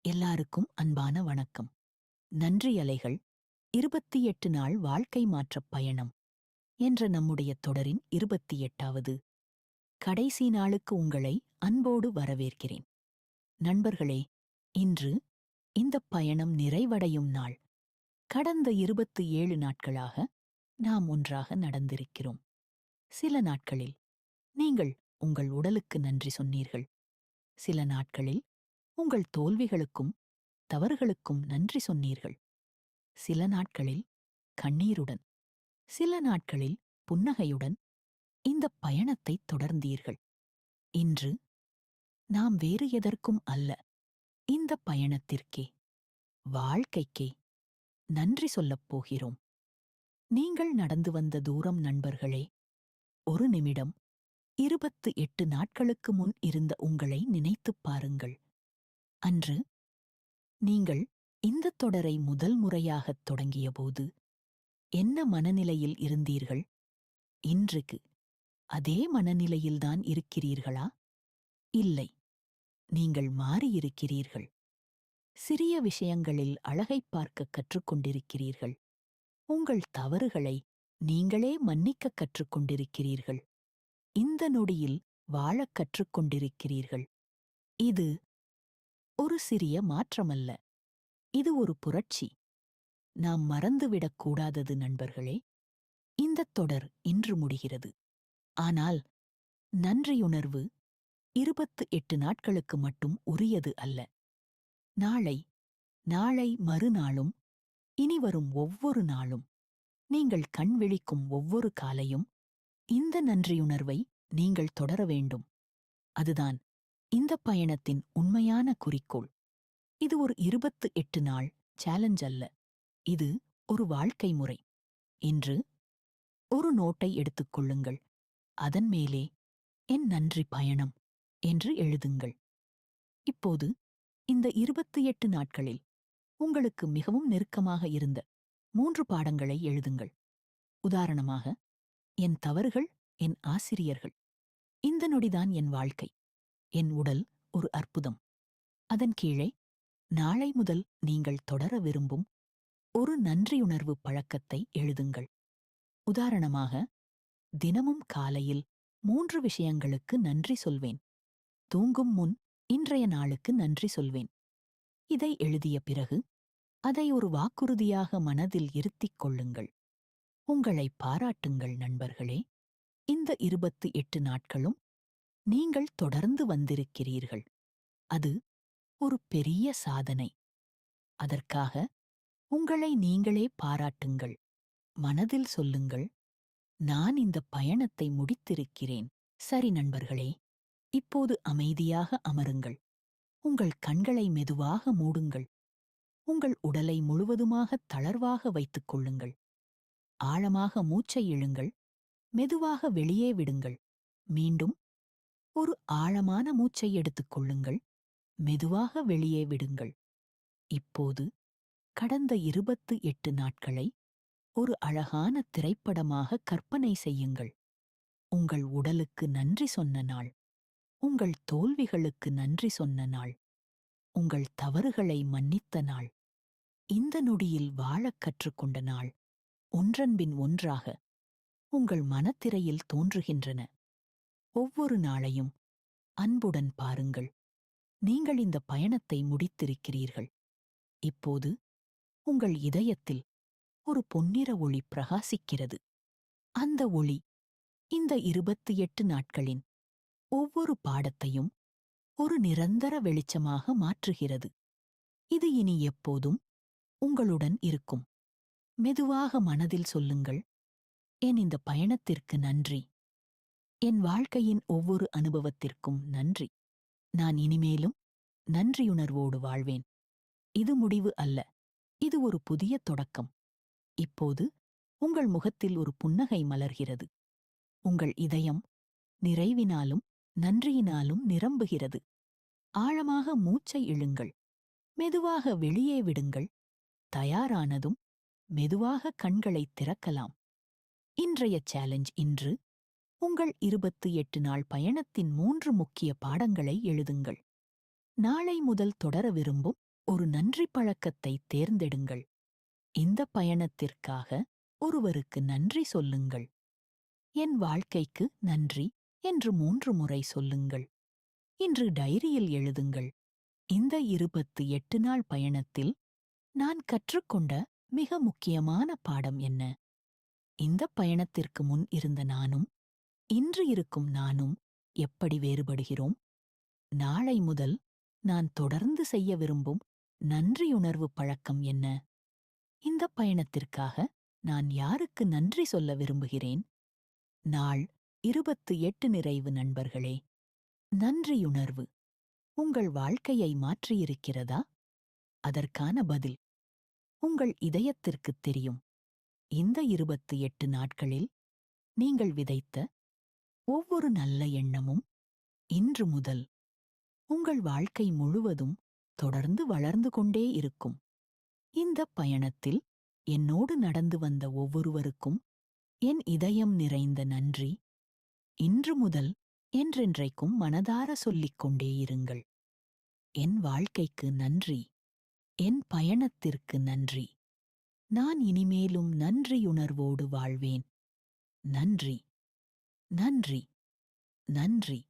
எல்லாருக்கும் அன்பான வணக்கம். நன்றி அலைகள் 28 நாள் வாழ்க்கை மாற்றப் பயணம் என்ற நம்முடைய தொடரின் 28வது கடைசி நாளுக்கு உங்களை அன்போடு வரவேற்கிறேன். நண்பர்களே, இன்று இந்தப் பயணம் நிறைவடையும் நாள். கடந்த 27 நாட்களாக நாம் ஒன்றாக நடந்திருக்கிறோம். சில நாட்களில் நீங்கள் உங்கள் உடலுக்கு நன்றி சொன்னீர்கள். சில நாட்களில் உங்கள் தோல்விகளுக்கும் தவறுகளுக்கும் நன்றி சொன்னீர்கள். சில நாட்களில் கண்ணீருடன், சில நாட்களில் புன்னகையுடன் இந்தப் பயணத்தைத் தொடர்ந்தீர்கள். இன்று நாம் வேறு எதற்கும் அல்ல, இந்தப் பயணத்திற்கே, வாழ்க்கைக்கே நன்றி சொல்லப் போகிறோம். நீங்கள் நடந்து வந்த தூரம் நண்பர்களே, ஒரு நிமிடம் 28 நாட்களுக்கு முன் இருந்த உங்களை நினைத்துப் பாருங்கள். அன்று நீங்கள் இந்தத் தொடரை முதல் முறையாகத் தொடங்கியபோது என்ன மனநிலையில் இருந்தீர்கள்? இன்றைக்கு அதே மனநிலையில்தான் இருக்கிறீர்களா? இல்லை, நீங்கள் மாறியிருக்கிறீர்கள். சிறிய விஷயங்களில் அழகைப் பார்க்க கற்றுக்கொண்டிருக்கிறீர்கள். உங்கள் தவறுகளை நீங்களே மன்னிக்கக் கற்றுக்கொண்டிருக்கிறீர்கள். இந்த நொடியில் வாழக் கற்றுக்கொண்டிருக்கிறீர்கள். இது ஒரு சிறிய மாற்றமல்ல, இது ஒரு புரட்சி. நாம் மறந்துவிடக் கூடாதது நண்பர்களே, இந்தத் தொடர் இன்று முடிகிறது. ஆனால் நன்றியுணர்வு 28 நாட்களுக்கு மட்டும் உரியது அல்ல. நாளை, நாளை மறுநாளும், இனிவரும் ஒவ்வொரு நாளும், நீங்கள் கண் விழிக்கும் ஒவ்வொரு காலையும் இந்த நன்றியுணர்வை நீங்கள் தொடர வேண்டும். அதுதான் இந்தப் பயணத்தின் உண்மையான குறிக்கோள். இது ஒரு 28 நாள் சேலஞ்ச் அல்ல, இது ஒரு வாழ்க்கை முறை. இன்று ஒரு நோட்டை எடுத்துக் கொள்ளுங்கள். அதன் மேலே என் நன்றி பயணம் என்று எழுதுங்கள். இப்போது இந்த 28 நாட்களில் உங்களுக்கு மிகவும் நெருக்கமாக இருந்த 3 பாடங்களை எழுதுங்கள். உதாரணமாக, என் தவறுகள், என் ஆசிரியர்கள், இந்த நொடிதான் என் வாழ்க்கை, என் உடல் ஒரு அற்புதம். அதன் கீழே நாளை முதல் நீங்கள் தொடர விரும்பும் ஒரு நன்றியுணர்வு பழக்கத்தை எழுதுங்கள். உதாரணமாக, தினமும் காலையில் 3 விஷயங்களுக்கு நன்றி சொல்வேன். தூங்கும் முன் இன்றைய நாளுக்கு நன்றி சொல்வேன். இதை எழுதிய பிறகு அதை ஒரு வாக்குறுதியாக மனதில் இருத்திக் கொள்ளுங்கள். உங்களை பாராட்டுங்கள் நண்பர்களே. இந்த 28 நாட்களும் நீங்கள் தொடர்ந்து வந்திருக்கிறீர்கள். அது ஒரு பெரிய சாதனை. அதற்காக உங்களை நீங்களே பாராட்டுங்கள். மனதில் சொல்லுங்கள், நான் இந்த பயணத்தை முடித்திருக்கிறேன். சரி நண்பர்களே, இப்போது அமைதியாக அமருங்கள். உங்கள் கண்களை மெதுவாக மூடுங்கள். உங்கள் உடலை முழுவதுமாக தளர்வாக வைத்துக் கொள்ளுங்கள். ஆழமாக மூச்சை இழுங்கள். மெதுவாக வெளியே விடுங்கள். மீண்டும் ஒரு ஆழமான மூச்சை எடுத்துக் கொள்ளுங்கள். மெதுவாக வெளியே விடுங்கள். இப்போது கடந்த 28 நாட்களை ஒரு அழகான திரைப்படமாக கற்பனை செய்யுங்கள். உங்கள் உடலுக்கு நன்றி சொன்ன நாள், உங்கள் தோல்விகளுக்கு நன்றி சொன்ன நாள், உங்கள் தவறுகளை மன்னித்த நாள், இந்த நொடியில் வாழக் கற்றுக்கொண்ட நாள், ஒன்றன்பின் ஒன்றாக உங்கள் மனத்திரையில் தோன்றுகின்றன. ஒவ்வொரு நாளையும் அன்புடன் பாருங்கள். நீங்கள் இந்த பயணத்தை முடித்திருக்கிறீர்கள். இப்போது உங்கள் இதயத்தில் ஒரு பொன்னிற ஒளி பிரகாசிக்கிறது. அந்த ஒளி இந்த 28 நாட்களின் ஒவ்வொரு பாடத்தையும் ஒரு நிரந்தர வெளிச்சமாக மாற்றுகிறது. இது இனி எப்போதும் உங்களுடன் இருக்கும். மெதுவாக மனதில் சொல்லுங்கள், என் இந்த பயணத்திற்கு நன்றி. என் வாழ்க்கையின் ஒவ்வொரு அனுபவத்திற்கும் நன்றி. நான் இனிமேலும் நன்றியுணர்வோடு வாழ்வேன். இது முடிவு அல்ல, இது ஒரு புதிய தொடக்கம். இப்போது உங்கள் முகத்தில் ஒரு புன்னகை மலர்கிறது. உங்கள் இதயம் நிறைவினாலும் நன்றியினாலும் நிரம்புகிறது. ஆழமாக மூச்சை இழுங்கள். மெதுவாக வெளியே விடுங்கள். தயாரானதும் மெதுவாக கண்களைத் திறக்கலாம். இன்றைய சேலஞ்ச். இன்று உங்கள் 28 நாள் பயணத்தின் 3 முக்கிய பாடங்களை எழுதுங்கள். நாளை முதல் தொடர விரும்பும் ஒரு நன்றி பழக்கத்தை தேர்ந்தெடுங்கள். இந்த பயணத்திற்காக ஒருவருக்கு நன்றி சொல்லுங்கள். என் வாழ்க்கைக்கு நன்றி என்று 3 முறை சொல்லுங்கள். இன்று டைரியில் எழுதுங்கள். இந்த 28 நாள் பயணத்தில் நான் கற்றுக்கொண்ட மிக முக்கியமான பாடம் என்ன? இந்த பயணத்திற்கு முன் இருந்த நானும் இன்று இருக்கும் நானும் எப்படி வேறுபடுகிறோம்? நாளை முதல் நான் தொடர்ந்து செய்ய விரும்பும் நன்றியுணர்வு பழக்கம் என்ன? இந்த பயணத்திற்காக நான் யாருக்கு நன்றி சொல்ல விரும்புகிறேன்? நாள் 28 நிறைவு நண்பர்களே. நன்றியுணர்வு உங்கள் வாழ்க்கையை மாற்றியிருக்கிறதா? அதற்கான பதில் உங்கள் இதயத்திற்குத் தெரியும். இந்த 28 நாட்களில் நீங்கள் விதைத்த ஒவ்வொரு நல்ல எண்ணமும் இன்று முதல் உங்கள் வாழ்க்கை முழுவதும் தொடர்ந்து வளர்ந்து கொண்டே இருக்கும். இந்த பயணத்தில் என்னோடு நடந்து வந்த ஒவ்வொருவருக்கும் என் இதயம் நிறைந்த நன்றி. இன்று முதல் என்றென்றைக்கும் மனதார சொல்லிக் கொண்டே இருங்கள். என் வாழ்க்கைக்கு நன்றி. என் பயணத்திற்கு நன்றி. நான் இனிமேலும் நன்றியுணர்வோடு வாழ்வேன். நன்றி, நன்றி, நன்றி.